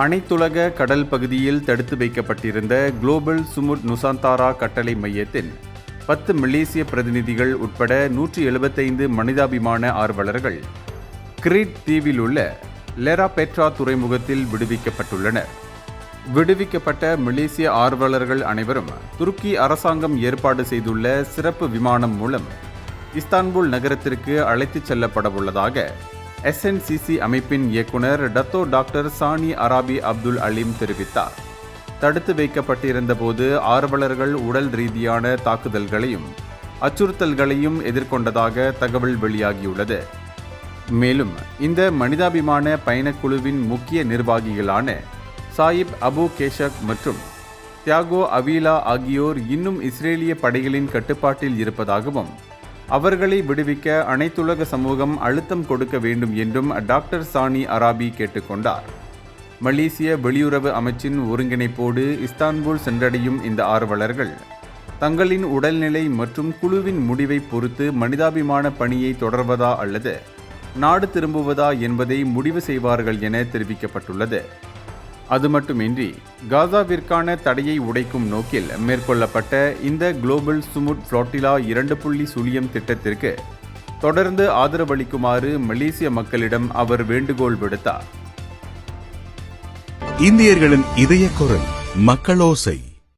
அனைத்துலக கடல் பகுதியில் தடுத்து வைக்கப்பட்டிருந்த குளோபல் சுமுட் நுசாந்தாரா கட்டளை மையத்தின் 10 மலேசிய பிரதிநிதிகள் உட்பட 175 மனிதாபிமான ஆர்வலர்கள் கிரீட் தீவில் உள்ள லெரா பெட்ரா துறைமுகத்தில் விடுவிக்கப்பட்டுள்ளனர். விடுவிக்கப்பட்ட மலேசிய ஆர்வலர்கள் அனைவரும் துருக்கி அரசாங்கம் ஏற்பாடு செய்துள்ள சிறப்பு விமானம் மூலம் இஸ்தான்புல் நகரத்திற்கு அழைத்துச் செல்லப்படவுள்ளதாக SNCC அமைப்பின் இயக்குனர் டத்தோ டாக்டர் சானி அராபி அப்துல் அலீம் தெரிவித்தார். தடுத்து வைக்கப்பட்டிருந்த போது ஆர்வலர்கள் உடல் ரீதியான தாக்குதல்களையும் அச்சுறுத்தல்களையும் எதிர்கொண்டதாக தகவல் வெளியாகியுள்ளது. மேலும் இந்த மனிதாபிமான பயணக்குழுவின் முக்கிய நிர்வாகிகளான சாயிப் அபு கேஷக் மற்றும் தியாகோ அவிலா ஆகியோர் இன்னும் இஸ்ரேலிய படைகளின் கட்டுப்பாட்டில் இருப்பதாகவும் அவர்களை விடுவிக்க அனைத்துலக சமூகம் அழுத்தம் கொடுக்க வேண்டும் என்றும் டாக்டர் சானி அராபி கேட்டுக்கொண்டார். மலேசிய வெளியுறவு அமைச்சின் ஒருங்கிணைப்போடு இஸ்தான்புல் சென்றடையும் இந்த ஆர்வலர்கள் தங்களின் உடல்நிலை மற்றும் குழுவின் முடிவை பொறுத்து மனிதாபிமான பணியை தொடர்வதா அல்லது நாடு திரும்புவதா என்பதை முடிவு செய்வார்கள் என தெரிவிக்கப்பட்டுள்ளது. அது மட்டுமின்றி காசாவிற்கான தடையை உடைக்கும் நோக்கில் மேற்கொள்ளப்பட்ட இந்த குளோபல் சுமுட் ஃப்ளோட்டிலா 2.0 திட்டத்திற்கு தொடர்ந்து ஆதரவளிக்குமாறு மலேசிய மக்களிடம் அவர் வேண்டுகோள் விடுத்தார். இந்தியர்களின் இதய குரல் மக்களோசை.